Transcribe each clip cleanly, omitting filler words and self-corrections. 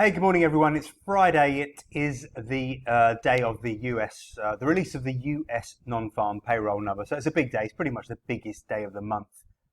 Hey, good morning, everyone. It's Friday. It is the day of the the release of the US non-farm payroll number. So it's a big day. It's pretty much the biggest day of the month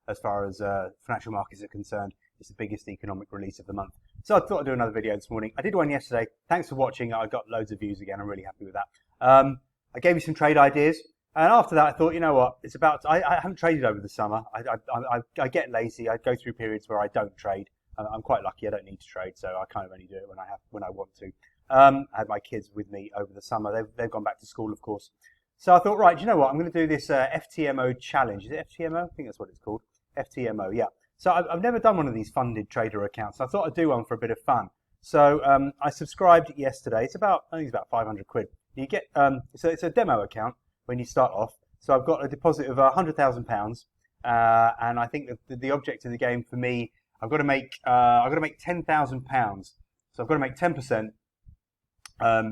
as far as financial markets are concerned. It's the biggest economic release of the month. So I thought I'd do another video this morning. I did one yesterday. Thanks for watching. I got loads of views again. I'm really happy with that. I gave you some trade ideas. And after that, I thought, you know what? I haven't traded over the summer. I get lazy. I go through periods where I don't trade. I'm quite lucky. I don't need to trade, so I kind of only do it when I want to. I had my kids with me over the summer. They've gone back to school, of course. So I thought, right, you know what? I'm going to do this FTMO challenge. Is it FTMO? I think that's what it's called. FTMO, yeah. So I've never done one of these funded trader accounts. So I thought I'd do one for a bit of fun. So I subscribed yesterday. I think it's about 500 quid. You get so it's a demo account when you start off. So I've got a deposit of £100,000, and I think the object of the game for me, I've got to make £10,000, so I've got to make 10%.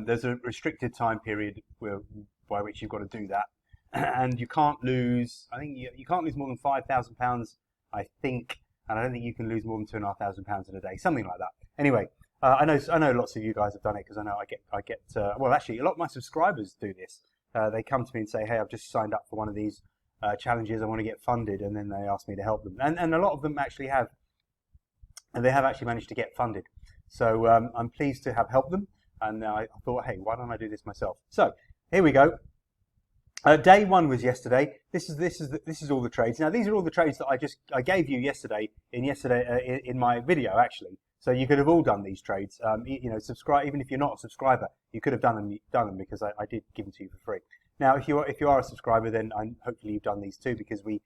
There's a restricted time period by which you've got to do that, and you can't lose. I think you can't lose more than £5,000, I think, and I don't think you can lose more than £2,500 in a day, something like that. Anyway, I know lots of you guys have done it because I know I get. Well, actually, a lot of my subscribers do this. They come to me and say, "Hey, I've just signed up for one of these challenges. I want to get funded," and then they ask me to help them, and a lot of them actually have. And they have actually managed to get funded. So I'm pleased to have helped them. And I thought, hey, why don't I do this myself? So here we go. Day one was yesterday. This is all the trades. Now these are all the trades that I gave you yesterday in my video actually. So you could have all done these trades. Subscribe, even if you're not a subscriber, you could have done them because I did give them to you for free. Now if you are a subscriber, then hopefully you've done these too, because we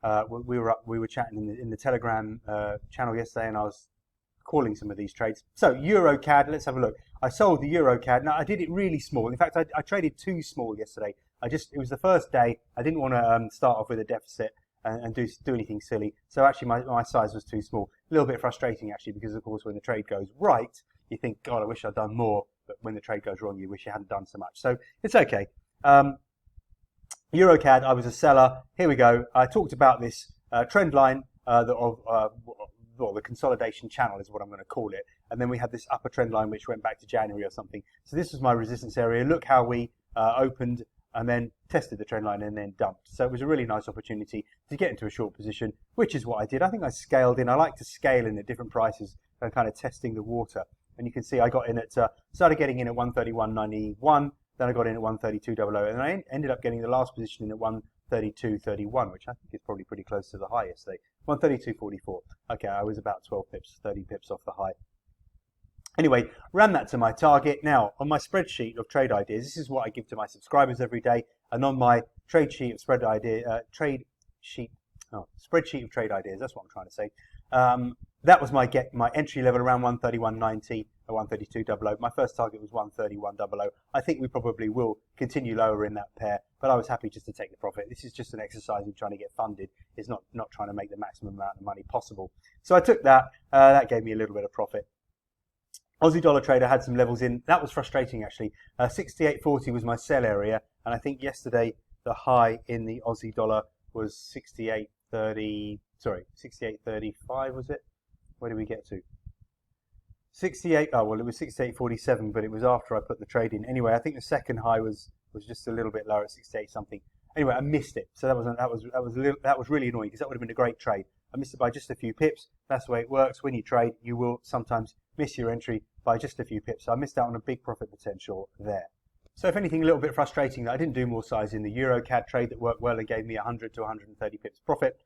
were chatting in the Telegram channel yesterday, and I was calling some of these trades. So EuroCAD, let's have a look. I sold the EuroCAD. Now I did it really small. In fact, I traded too small yesterday. It was the first day. I didn't want to start off with a deficit and do anything silly. So actually my size was too small. A little bit frustrating actually, because of course when the trade goes right, you think, God, I wish I'd done more. But when the trade goes wrong, you wish you hadn't done so much. So it's okay. EuroCAD, I was a seller. Here we go. I talked about this trend line the consolidation channel is what I'm going to call it. And then we had this upper trend line which went back to January or something. So this was my resistance area. Look how we opened and then tested the trend line and then dumped. So it was a really nice opportunity to get into a short position, which is what I did. I think I scaled in. I like to scale in at different prices and kind of testing the water. And you can see I got in started getting in at 131.91. Then I got in at 132.00, and I ended up getting the last position in at 132.31, which I think is probably pretty close to the high yesterday. 132.44. Okay, I was about 12 pips, 30 pips off the high. Anyway, ran that to my target. Now, on my spreadsheet of trade ideas, this is what I give to my subscribers every day, and on my spreadsheet of trade ideas, that's what I'm trying to say. That was my entry level around 131.90 or 132.00. My first target was 131.00. I think we probably will continue lower in that pair, but I was happy just to take the profit. This is just an exercise in trying to get funded. It's not trying to make the maximum amount of money possible. So I took that. That gave me a little bit of profit. Aussie dollar trader had some levels in. That was frustrating actually. 68.40 was my sell area, and I think yesterday the high in the Aussie dollar was 68.30. Sorry, 68.35 was it? Where did we get to? 68. Oh well, it was 68.47, but it was after I put the trade in. Anyway, I think the second high was just a little bit lower at 68 something. Anyway, I missed it, so that was really annoying, because that would have been a great trade. I missed it by just a few pips. That's the way it works. When you trade, you will sometimes miss your entry by just a few pips. So I missed out on a big profit potential there. So if anything, a little bit frustrating that I didn't do more size in the EuroCAD trade that worked well and gave me 100 to 130 pips profit.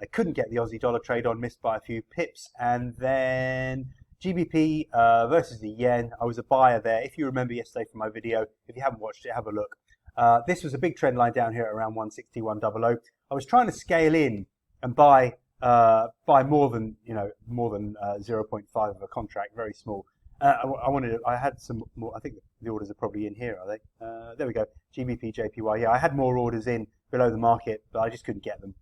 I couldn't get the Aussie dollar trade on, missed by a few pips, and then GBP versus the yen. I was a buyer there. If you remember yesterday from my video, if you haven't watched it, have a look. This was a big trend line down here at around 161.00. I was trying to scale in and buy more than 0.5 of a contract, very small. I had some more. I think the orders are probably in here, are they? There we go. GBP, JPY. Yeah, I had more orders in below the market, but I just couldn't get them.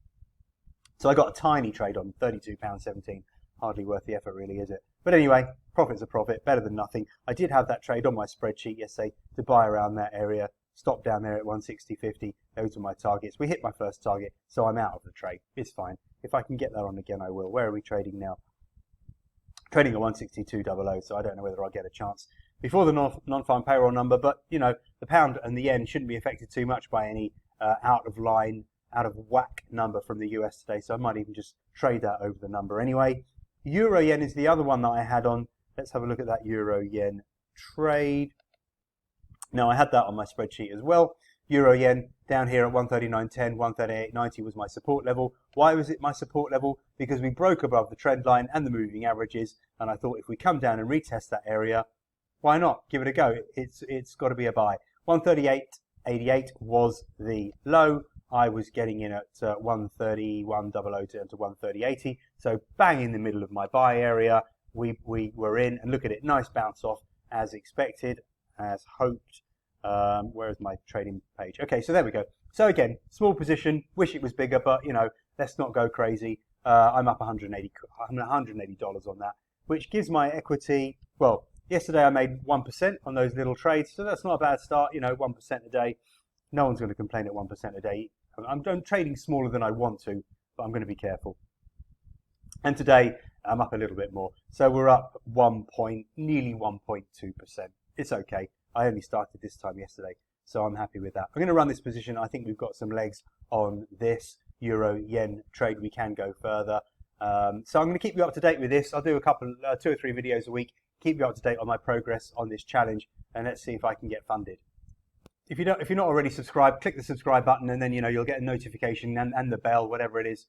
So I got a tiny trade on £32.17. Hardly worth the effort, really, is it? But anyway, profit's a profit, better than nothing. I did have that trade on my spreadsheet yesterday to buy around that area. Stop down there at 160.50. Those are my targets. We hit my first target, so I'm out of the trade. It's fine. If I can get that on again, I will. Where are we trading now? trading at 162.00, so I don't know whether I'll get a chance before the non-farm payroll number. But you know, the pound and the yen shouldn't be affected too much by any out of line, out of whack number from the US today, so I might even just trade that over the number anyway. Euro yen is the other one that I had on. Let's have a look at that euro yen trade. Now I had that on my spreadsheet as well. Euro yen down here at 139.10, 138.90 was my support level. Why was it my support level? Because we broke above the trend line and the moving averages, and I thought if we come down and retest that area, why not? Give it a go. It's got to be a buy. 138.88 was the low. I was getting in at 131.00 down to 130.80. So bang in the middle of my buy area. We were in, and look at it, nice bounce off as expected, as hoped. Where is my trading page? Okay, so there we go. So again, small position. Wish it was bigger, but you know, let's not go crazy. I'm up $180 on that, which gives my equity. Well, yesterday I made 1% on those little trades, so that's not a bad start. You know, 1% a day. No one's going to complain at 1% a day. I'm trading smaller than I want to, but I'm going to be careful. And today I'm up a little bit more, so we're up nearly 1.2%. It's okay. I only started this time yesterday, so I'm happy with that. I'm going to run this position. I think we've got some legs on this euro yen trade. We can go further. So I'm going to keep you up to date with this. I'll do a couple, 2 or 3 videos a week. Keep you up to date on my progress on this challenge, and let's see if I can get funded. If you're not already subscribed, click the subscribe button, and then you know you'll get a notification and the bell, whatever it is.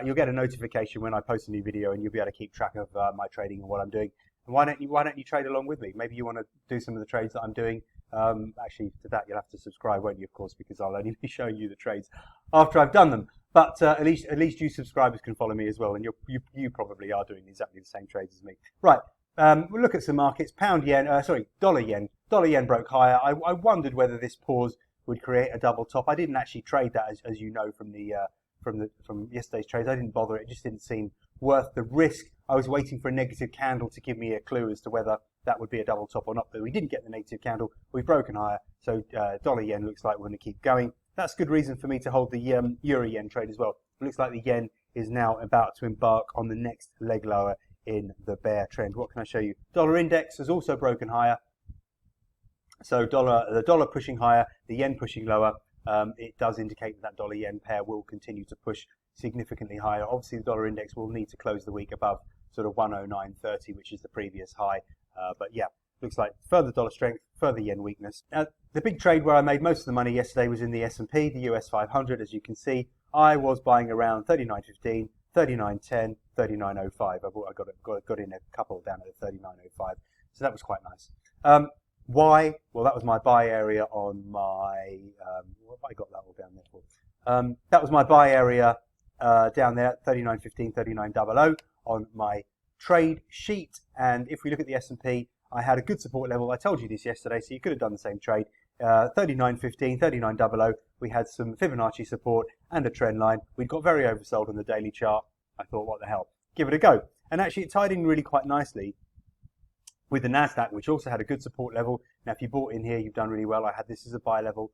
You'll get a notification when I post a new video, and you'll be able to keep track of my trading and what I'm doing. And why don't you trade along with me? Maybe you want to do some of the trades that I'm doing. Actually, to that you'll have to subscribe, won't you? Of course, because I'll only be showing you the trades after I've done them. But at least you subscribers can follow me as well, and you probably are doing exactly the same trades as me. Right. We'll look at some markets. Dollar yen. Dollar yen broke higher. I wondered whether this pause would create a double top. I didn't actually trade that, as you know from yesterday's trades. I didn't bother. It just didn't seem worth the risk. I was waiting for a negative candle to give me a clue as to whether that would be a double top or not, but we didn't get the negative candle. We've broken higher, so dollar yen looks like we're going to keep going. That's good reason for me to hold the euro yen trade as well. It looks like the yen is now about to embark on the next leg lower in the bear trend. What can I show you? Dollar index has also broken higher. So the dollar pushing higher, the yen pushing lower. It does indicate that dollar yen pair will continue to push significantly higher. Obviously, the dollar index will need to close the week above sort of 109.30, which is the previous high. But yeah, looks like further dollar strength, further yen weakness. The big trade where I made most of the money yesterday was in the S&P, the US 500. As you can see, I was buying around 39.15, 39.10, 39.05. I got in a couple down at 39.05, so that was quite nice. Why? Well, that was my buy area on my. What have I got that all down there for? That was my buy area down there, 39.15, 39.00 on my trade sheet. And if we look at the S&P, I had a good support level. I told you this yesterday, so you could have done the same trade. 39.15, 39.00. We had some Fibonacci support and a trend line. We got very oversold on the daily chart. I thought, what the hell? Give it a go. And actually, it tied in really quite nicely with the NASDAQ, which also had a good support level. Now, if you bought in here, you've done really well. I had this as a buy level,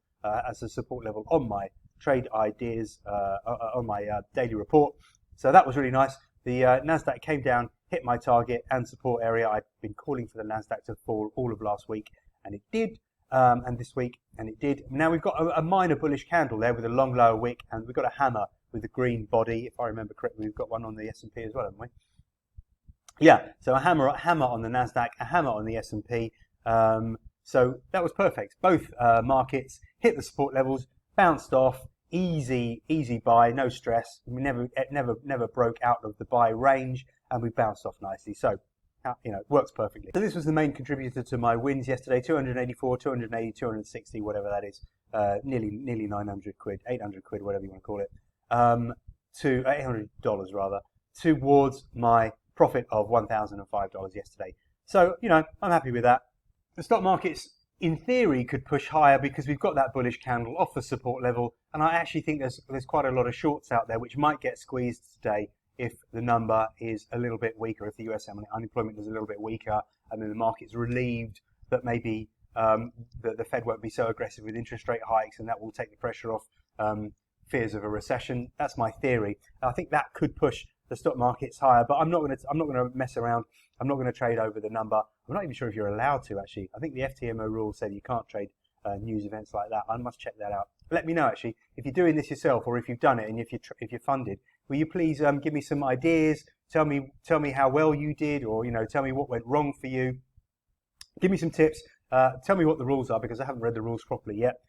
as a support level on my trade ideas, on my daily report. So that was really nice. The NASDAQ came down, hit my target and support area. I've been calling for the NASDAQ to fall all of last week, and it did. And this week, and it did. Now we've got a minor bullish candle there with a long lower wick, and we've got a hammer with a green body. If I remember correctly, we've got one on the S&P as well, haven't we? Yeah, so a hammer on the NASDAQ, a hammer on the S&P. So that was perfect. Both markets hit the support levels, bounced off, easy buy, no stress. We never broke out of the buy range, and we bounced off nicely. So, you know, it works perfectly. So this was the main contributor to my wins yesterday: 284, 280, 260, whatever that is, nearly 900 quid, 800 quid, whatever you want to call it, to $800 rather, towards my profit of $1,005 yesterday. So, you know, I'm happy with that. The stock markets, in theory, could push higher because we've got that bullish candle off the support level, and I actually think there's quite a lot of shorts out there which might get squeezed today if the number is a little bit weaker, if the US unemployment is a little bit weaker, and then the market's relieved that maybe the Fed won't be so aggressive with interest rate hikes, and that will take the pressure off fears of a recession. That's my theory. I think that could push the stock market's higher, but I'm not going to mess around. I'm not going to trade over the number. I'm not even sure if you're allowed to, actually. I think the FTMO rule said you can't trade news events like that. I must check that out. Let me know, actually, if you're doing this yourself or if you've done it and if you're funded. Will you please give me some ideas? Tell me how well you did, or tell me what went wrong for you. Give me some tips. Tell me what the rules are, because I haven't read the rules properly yet.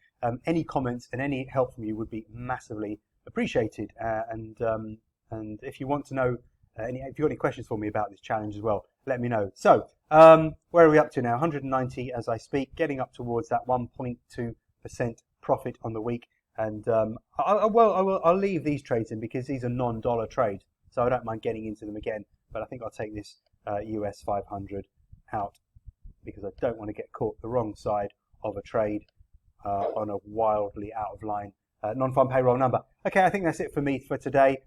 Any comments and any help from you would be massively appreciated. And if you want to know, if you've got any questions for me about this challenge as well, let me know. So, where are we up to now? 190 as I speak, getting up towards that 1.2% profit on the week. And I'll leave these trades in because these are non-dollar trades, so I don't mind getting into them again. But I think I'll take this US 500 out because I don't want to get caught the wrong side of a trade on a wildly out of line non-farm payroll number. Okay, I think that's it for me for today.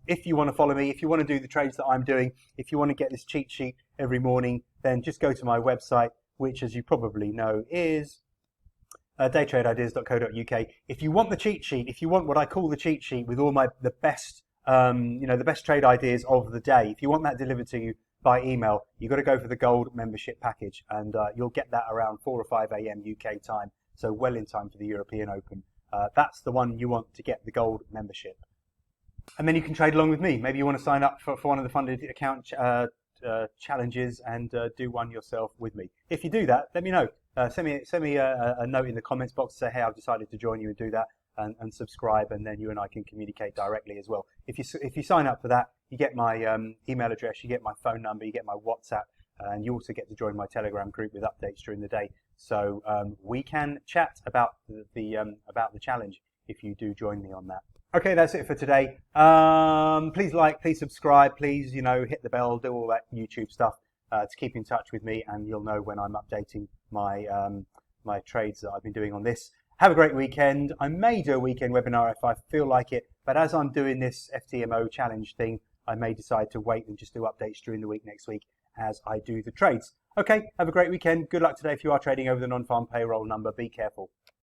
If you want to follow me, if you want to do the trades that I'm doing, if you want to get this cheat sheet every morning, then just go to my website, which, as you probably know, is daytradeideas.co.uk. If you want the cheat sheet, if you want what I call the cheat sheet with all the best the best trade ideas of the day, if you want that delivered to you by email, you've got to go for the gold membership package, and you'll get that around 4 or 5 a.m. UK time, so well in time for the European Open. That's the one you want to get the gold membership. And then you can trade along with me. Maybe you want to sign up for one of the funded account challenges and do one yourself with me. If you do that, let me know. Send me a note in the comments box to say, hey, I've decided to join you and do that, and subscribe, and then you and I can communicate directly as well. If you sign up for that, you get my email address, you get my phone number, you get my WhatsApp, and you also get to join my Telegram group with updates during the day. So we can chat about the challenge if you do join me on that. Okay, that's it for today. Please like, please subscribe, please hit the bell, do all that YouTube stuff to keep in touch with me, and you'll know when I'm updating my my trades that I've been doing on this. Have a great weekend. I may do a weekend webinar if I feel like it, but as I'm doing this FTMO challenge thing, I may decide to wait and just do updates during the week next week as I do the trades. Okay, have a great weekend. Good luck today if you are trading over the non-farm payroll number. Be careful.